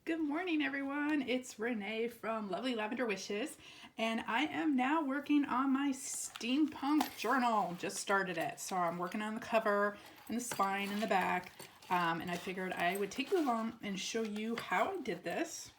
Good morning, everyone. It's Renee from Lovely Lavender Wishes, and I am now working on my Steampunk Journal. Just started it, so I'm working on the cover and the spine and the back, and I figured I would take you along and show you how I did this.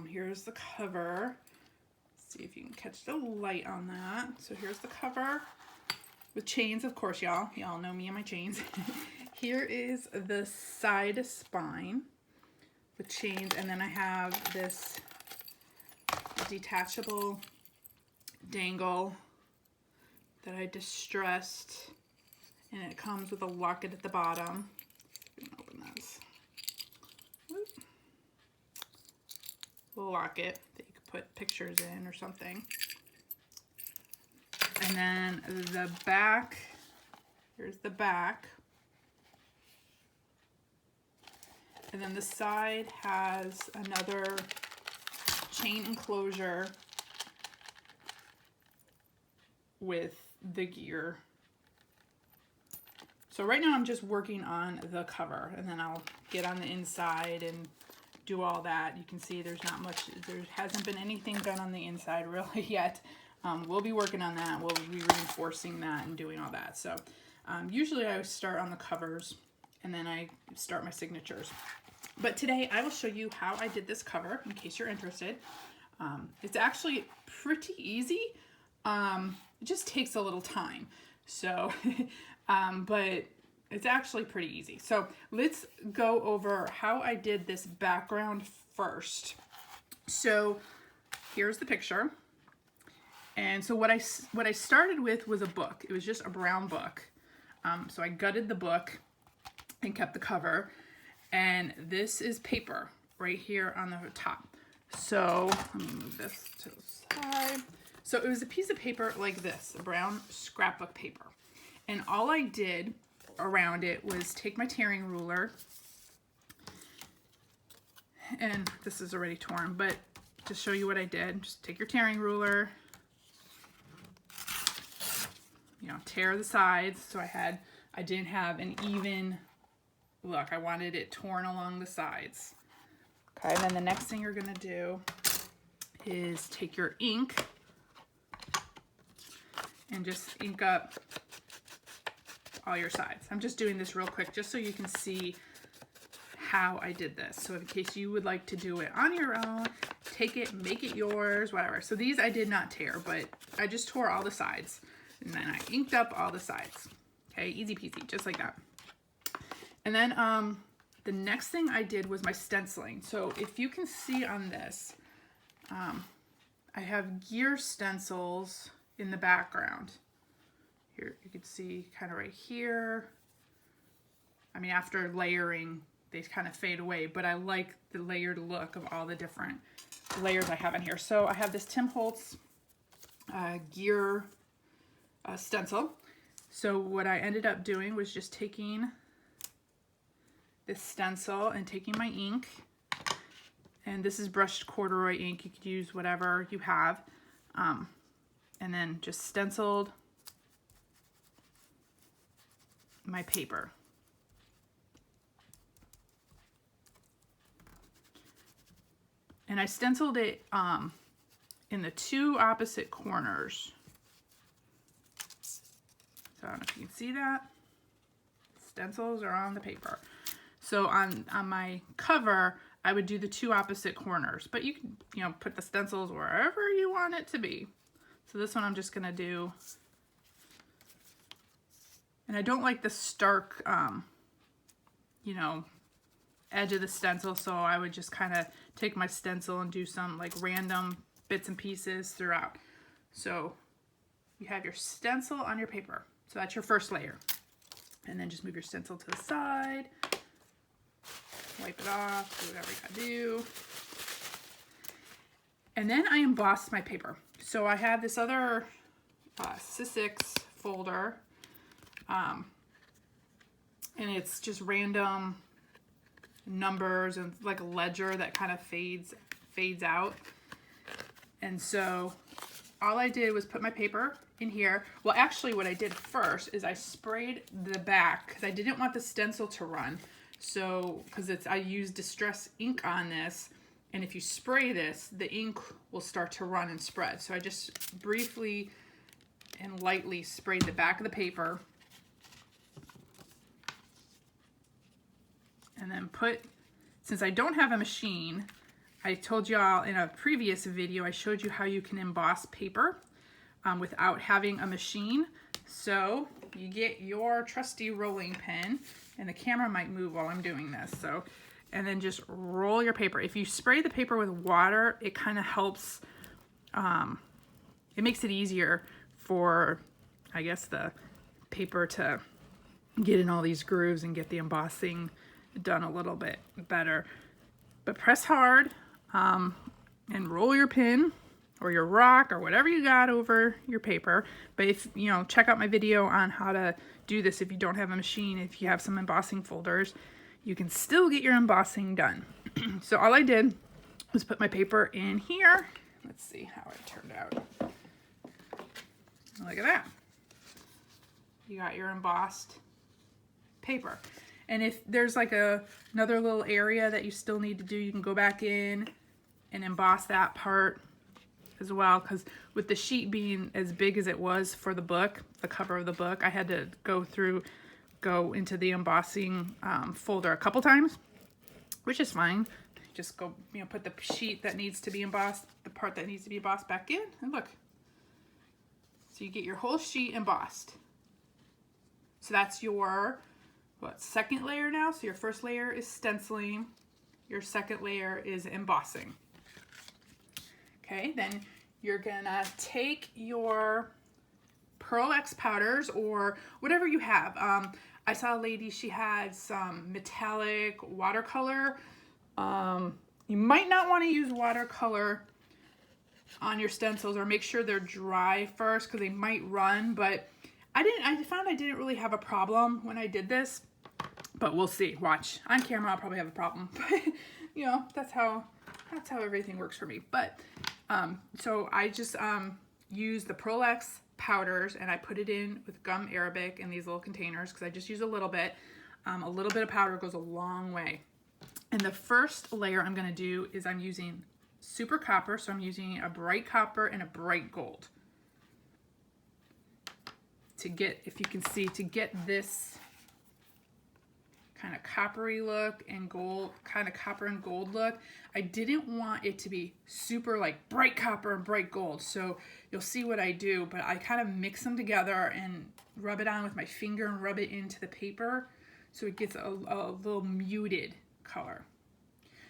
Here's the cover. Let's see if you can catch the light on that. So here's the cover with chains, of course, y'all. Y'all know me and my chains. Here is the side spine with chains, and then I have this detachable dangle that I distressed, and it comes with a locket at the bottom. You can open this. Whoop. A locket that you could put pictures in or something. And then the back, here's the back. And then the side has another chain enclosure with the gear. So right now I'm just working on the cover, and then I'll get on the inside and do all that. You can see there's not much, there hasn't been anything done on the inside really yet. We'll be working on that. We'll be reinforcing that and doing all that. So usually I start on the covers and then I start my signatures. But today I will show you how I did this cover in case you're interested. It's actually pretty easy. It just takes a little time. So, but it's actually pretty easy. So let's go over how I did this background first. So here's the picture. And so what I started with was a book. It was just a brown book. So I gutted the book and kept the cover. And this is paper right here on the top. So let me move this to the side. So it was a piece of paper like this, a brown scrapbook paper. And all I did around it was take my tearing ruler, and this is already torn, but to show you what I did, just take your tearing ruler, you know, tear the sides. So I didn't have an even look. I wanted it torn along the sides. Okay, and then the next thing you're gonna do is take your ink and just ink up all your sides. I'm just doing this real quick just so you can see how I did this. So in case you would like to do it on your own, take it, make it yours, whatever. So these I did not tear, but I just tore all the sides. And then I inked up all the sides. Okay, easy peasy, just like that. And then the next thing I did was my stenciling. So if you can see on this, I have gear stencils in the background. Here, you can see kind of right here. I mean, after layering, they kind of fade away, but I like the layered look of all the different layers I have in here. So I have this Tim Holtz gear stencil. So what I ended up doing was just taking this stencil and taking my ink, and this is brushed corduroy ink. You could use whatever you have, and then just stenciled my paper. And I stenciled it in the two opposite corners. So I don't know if you can see that. Stencils are on the paper. So on my cover, I would do the two opposite corners, but you can, you know, put the stencils wherever you want it to be. So this one I'm just gonna do, and I don't like the stark, you know, edge of the stencil, so I would just kind of take my stencil and do some like random bits and pieces throughout. So you have your stencil on your paper. So that's your first layer. And then just move your stencil to the side. Wipe it off, do whatever you gotta do. And then I embossed my paper. So I have this other Sizzix folder, and it's just random numbers and like a ledger that kind of fades out. And so all I did was put my paper in here. Well, actually what I did first is I sprayed the back because I didn't want the stencil to run. So, because I use Distress ink on this, and if you spray this, the ink will start to run and spread. So I just briefly and lightly sprayed the back of the paper. And then since I don't have a machine, I told y'all in a previous video, I showed you how you can emboss paper without having a machine. So you get your trusty rolling pin, and the camera might move while I'm doing this. So, and then just roll your paper. If you spray the paper with water, it kind of helps, it makes it easier for, I guess, the paper to get in all these grooves and get the embossing done a little bit better. But press hard and roll your pin or your rock or whatever you got over your paper. But if, you know, check out my video on how to do this if you don't have a machine. If you have some embossing folders, you can still get your embossing done. So all I did was put my paper in here. Let's see how it turned out. Look at that. You got your embossed paper. And if there's like another little area that you still need to do, you can go back in and emboss that part as well. Because with the sheet being as big as it was for the book, the cover of the book, I had to go into the embossing folder a couple times, which is fine. Just go, you know, put the sheet that needs to be embossed, the part that needs to be embossed back in, and look. So you get your whole sheet embossed. So that's your second layer now. So your first layer is stenciling, your second layer is embossing. Okay, then you're gonna take your Pearl X powders or whatever you have. I saw a lady, she had some metallic watercolor. You might not want to use watercolor on your stencils, or make sure they're dry first because they might run, but I found I didn't really have a problem when I did this, but we'll see. Watch. On camera, I'll probably have a problem, but you know, that's how everything works for me. But so I just used the Pearl X powders, and I put it in with gum arabic in these little containers because I just use a little bit. A little bit of powder goes a long way. And the first layer I'm going to do is I'm using super copper, so I'm using a bright copper and a bright gold to get, if you can see, to get this kind of coppery look and gold, kind of copper and gold look. I didn't want it to be super like bright copper and bright gold, so you'll see what I do, but I kind of mix them together and rub it on with my finger and rub it into the paper so it gets a little muted color.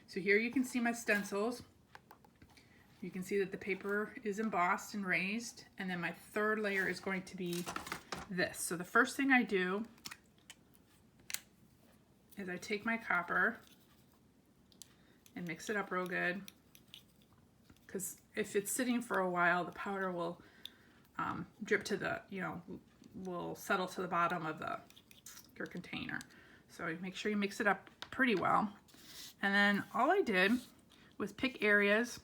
So here you can see my stencils. You can see that the paper is embossed and raised, and then my third layer is going to be this. So the first thing I do is I take my copper and mix it up real good, because if it's sitting for a while, the powder will drip to the, you know, will settle to the bottom of your container. So you make sure you mix it up pretty well. And then all I did was pick areas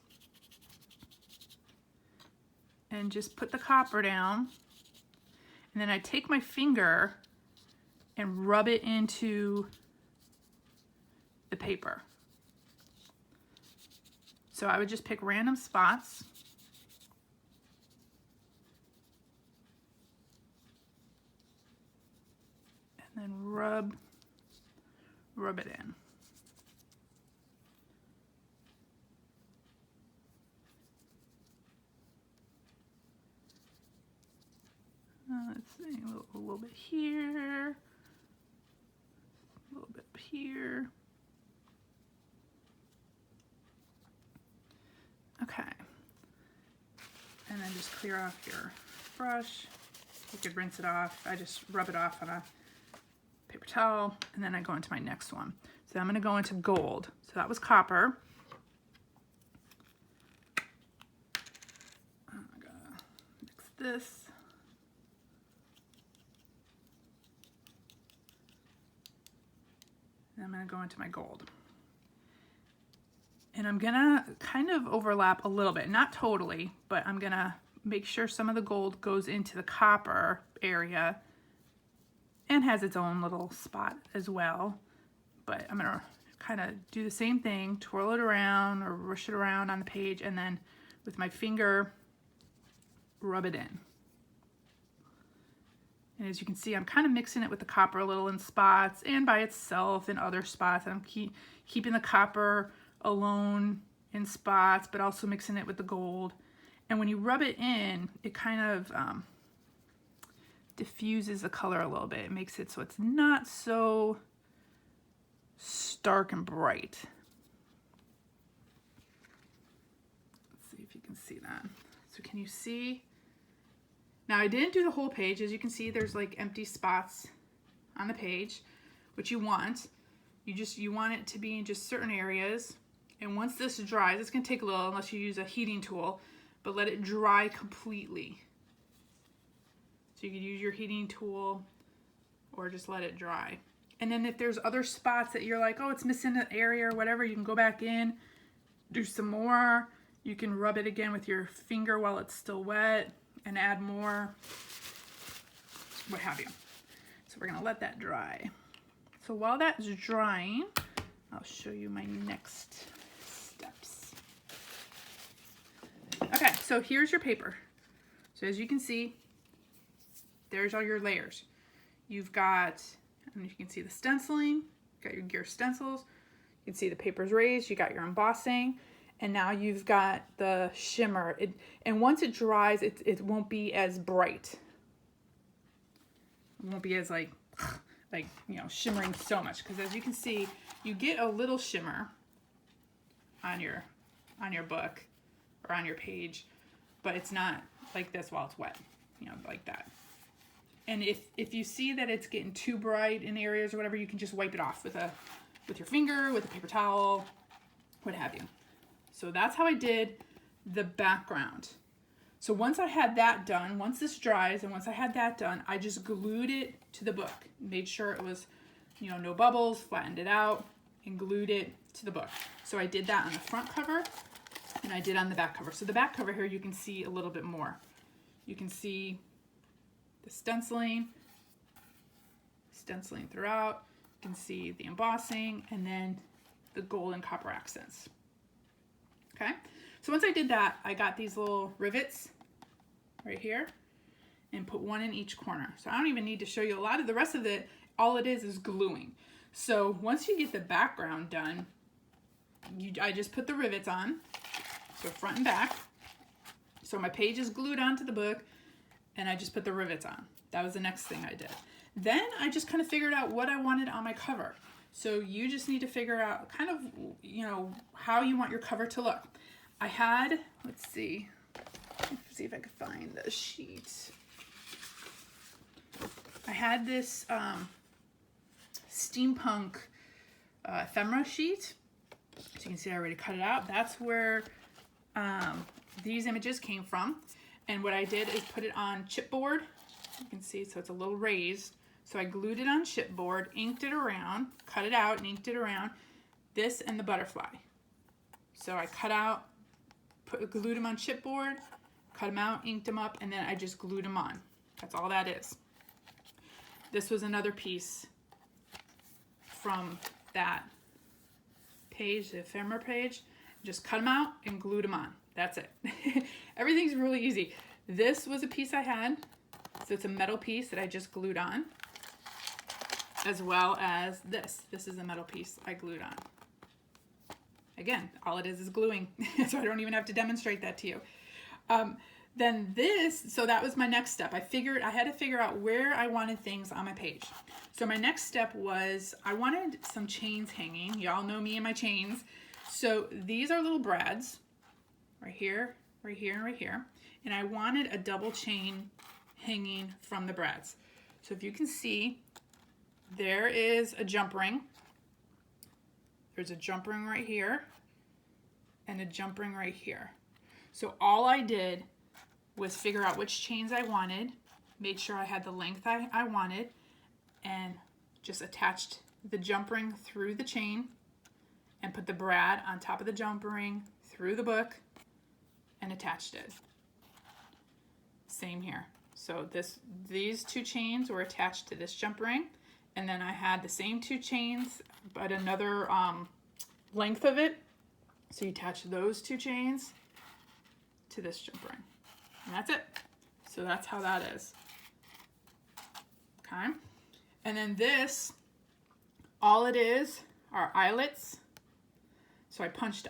and just put the copper down, and then I take my finger and rub it into the paper. So I would just pick random spots and then rub it in. Let's see, a little bit here, a little bit up here. Okay. And then just clear off your brush. You could rinse it off. I just rub it off on a paper towel, and then I go into my next one. So I'm going to go into gold. So that was copper. I'm going to mix this. I'm going to go into my gold. And I'm going to kind of overlap a little bit, not totally, but I'm going to make sure some of the gold goes into the copper area and has its own little spot as well. but I'm gonna kind of do the same thing, twirl it around or rush it around on the page, and then with my finger, rub it in. And as you can see, I'm kind of mixing it with the copper a little in spots and by itself in other spots. I'm keeping the copper alone in spots, but also mixing it with the gold. And when you rub it in, it kind of diffuses the color a little bit. It makes it so it's not so stark and bright. Let's see if you can see that. So can you see? Now I didn't do the whole page. As you can see, there's like empty spots on the page, which you want. You want it to be in just certain areas. And once this dries, it's gonna take a little unless you use a heating tool, but let it dry completely. So you could use your heating tool or just let it dry. And then if there's other spots that you're like, oh, it's missing an area or whatever, you can go back in, do some more. You can rub it again with your finger while it's still wet and add more, what have you. So we're gonna let that dry. So while that's drying, I'll show you my next steps. Okay, so here's your paper. So as you can see, there's all your layers. You've got, and you can see the stenciling, you've got your gear stencils, you can see the paper's raised, you got your embossing, and now you've got the shimmer. And once it dries, it won't be as bright. It won't be as like you know, shimmering so much, because as you can see, you get a little shimmer on your book or on your page, but it's not like this while it's wet, you know, like that. And if you see that it's getting too bright in areas or whatever, you can just wipe it off with your finger, with a paper towel, what have you. So that's how I did the background. So once I had that done, once this dries and once I had that done, I just glued it to the book. Made sure it was, you know, no bubbles, flattened it out, and glued it to the book. So I did that on the front cover and I did on the back cover. So the back cover here, you can see a little bit more. You can see the stenciling throughout. You can see the embossing and then the gold and copper accents. Okay, so once I did that, I got these little rivets right here and put one in each corner. So I don't even need to show you a lot of the rest of it. All it is gluing. So once you get the background done, I just put the rivets on, so front and back. So my page is glued onto the book and I just put the rivets on. That was the next thing I did. Then I just kind of figured out what I wanted on my cover. So you just need to figure out kind of, you know, how you want your cover to look. I had, let's see if I could find the sheet. I had this Steampunk ephemera sheet. As you can see, I already cut it out. That's where these images came from. And what I did is put it on chipboard. You can see, so it's a little raised. So I glued it on chipboard, inked it around, cut it out and inked it around, this and the butterfly. So I cut out, glued them on chipboard, cut them out, inked them up, and then I just glued them on. That's all that is. This was another piece from that page, the ephemera page. Just cut them out and glued them on. That's it. Everything's really easy. This was a piece I had. So it's a metal piece that I just glued on, as well as this. This is a metal piece I glued on. Again, all it is gluing, so I don't even have to demonstrate that to you. Then this, so that was my next step. I had to figure out where I wanted things on my page. So my next step was I wanted some chains hanging. Y'all know me and my chains. So these are little brads, right here, right here, and right here. And I wanted a double chain hanging from the brads. So if you can see, there is a jump ring. There's a jump ring right here and a jump ring right here. So all I did was figure out which chains I wanted, made sure I had the length I wanted, and just attached the jump ring through the chain and put the brad on top of the jump ring through the book and attached it. Same here. So these two chains were attached to this jump ring, And then I had the same 2 chains, but another length of it. So you attach those 2 chains to this jump ring. And that's it. So that's how that is. Okay. And then this, all it is are eyelets. So I punched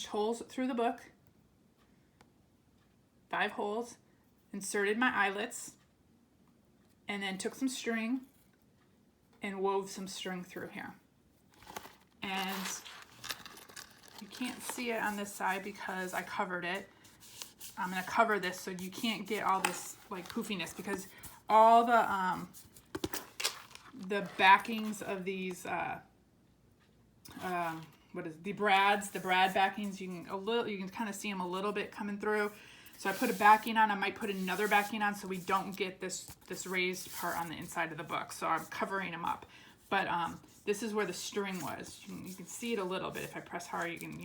holes through the book. 5 holes. Inserted my eyelets. And then took some string and wove some string through here. And you can't see it on this side because I covered it. I'm going to cover this so you can't get all this like poofiness, because all the backings of these the brad backings, you can kind of see them a little bit coming through. So I put a backing on. I might put another backing on so we don't get this raised part on the inside of the book. So I'm covering them up. But this is where the string was. You can see it a little bit. If I press hard, you can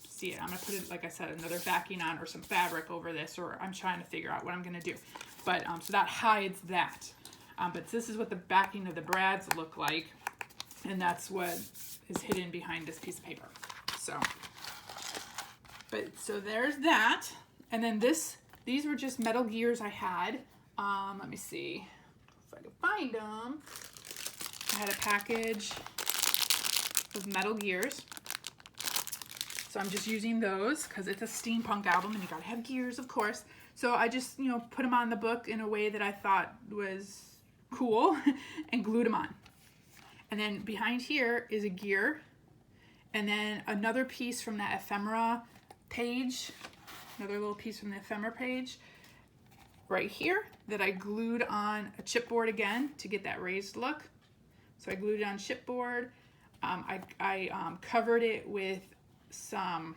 see it. I'm going to put it, like I said, another backing on or some fabric over this, or I'm trying to figure out what I'm going to do. But so that hides that. But this is what the backing of the brads look like. And that's what is hidden behind this piece of paper. So there's that. And then these were just metal gears I had. Let me see if I can find them. I had a package of metal gears. So I'm just using those because it's a steampunk album and you gotta have gears, of course. So I just, put them on the book in a way that I thought was cool and glued them on. And then behind here is a gear. And then another piece from that ephemera page. Another little piece from the ephemera page right here that I glued on a chipboard again to get that raised look. So I glued it on chipboard. I covered it with some,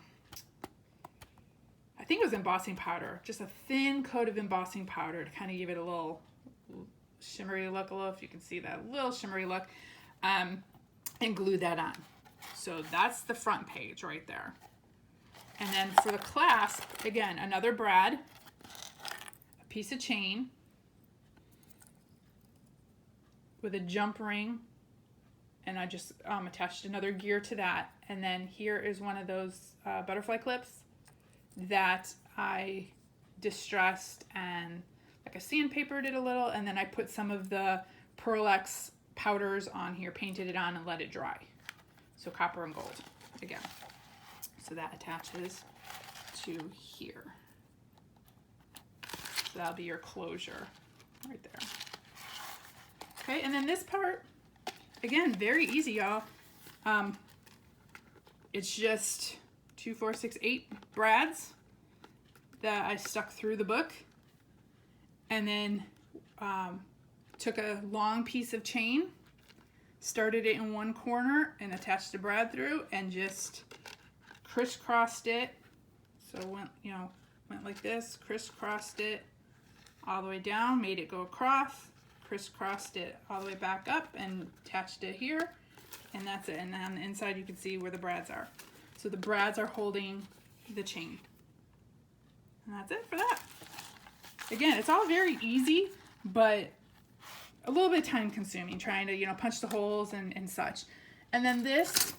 I think it was embossing powder, just a thin coat of embossing powder to kind of give it a little shimmery look, if you can see that little shimmery look, and glued that on. So that's the front page right there. And then for the clasp, again, another brad, a piece of chain with a jump ring, and I just attached another gear to that. And then here is one of those butterfly clips that I distressed and like I sandpapered it a little, and then I put some of the Pearl X powders on here, painted it on, and let it dry. So copper and gold again. So that attaches to here. So that'll be your closure right there. Okay, and then this part, again, very easy, y'all. It's just 2, 4, 6, 8 brads that I stuck through the book, and then took a long piece of chain, started it in one corner and attached the brad through, and just crisscrossed it. So went like this, crisscrossed it all the way down, made it go across, crisscrossed it all the way back up, and attached it here, and that's it. And then on the inside you can see where the brads are. So the brads are holding the chain. And that's it for that. Again, it's all very easy, but a little bit time consuming trying to, punch the holes and such. And then this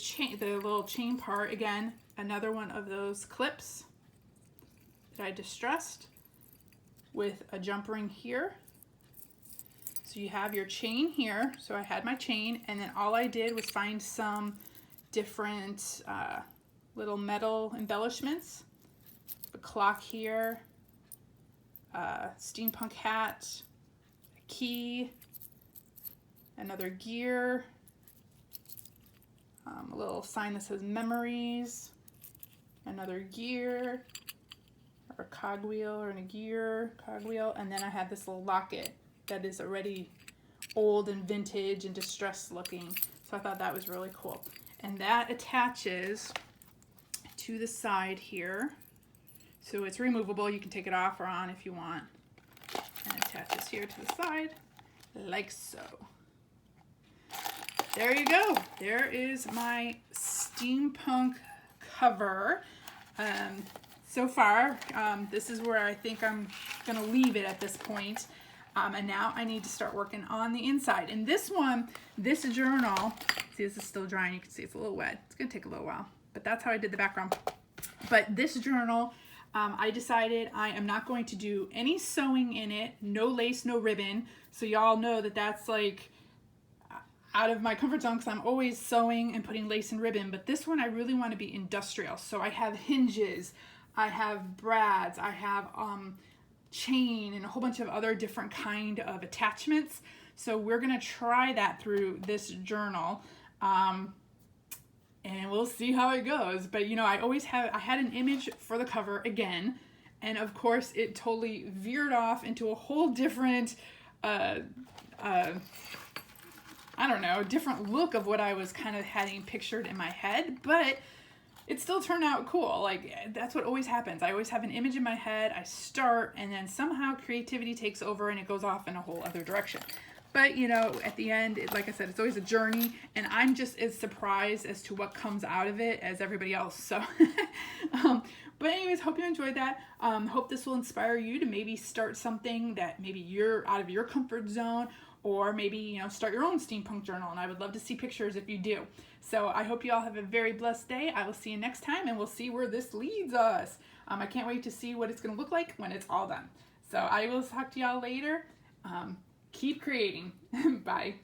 chain, the little chain part, again, another one of those clips that I distressed with a jump ring here. So you have your chain here. So I had my chain, and then all I did was find some different little metal embellishments. A clock here, steampunk hat, a key, another gear, a little sign that says memories, another gear, or a cogwheel, or a gear, cogwheel, and then I had this little locket that is already old and vintage and distressed looking. So I thought that was really cool. And that attaches to the side here. So it's removable. You can take it off or on if you want. And it attaches here to the side, like so. There you go. There is my steampunk cover. So far, this is where I think I'm gonna leave it at this point. And now I need to start working on the inside. And this one, this journal, see this is still drying, you can see it's a little wet. It's gonna take a little while, but that's how I did the background. But this journal, I decided I am not going to do any sewing in it, no lace, no ribbon. So y'all know that that's like out of my comfort zone because I'm always sewing and putting lace and ribbon. But this one I really want to be industrial. So I have hinges, I have brads, I have chain and a whole bunch of other different kind of attachments. So we're gonna try that through this journal. And we'll see how it goes. But you know, I had an image for the cover again, and of course it totally veered off into a whole different, I don't know, different look of what I was kind of having pictured in my head, but it still turned out cool. Like, that's what always happens. I always have an image in my head, I start, and then somehow creativity takes over and it goes off in a whole other direction. But, you know, at the end, like I said, it's always a journey, and I'm just as surprised as to what comes out of it as everybody else. So, but anyways, hope you enjoyed that. Hope this will inspire you to maybe start something that maybe you're out of your comfort zone, or maybe, you know, start your own steampunk journal, and I would love to see pictures if you do. So I hope you all have a very blessed day. I will see you next time, and we'll see where this leads us. I can't wait to see what it's going to look like when it's all done. So I will talk to y'all later. Keep creating. Bye.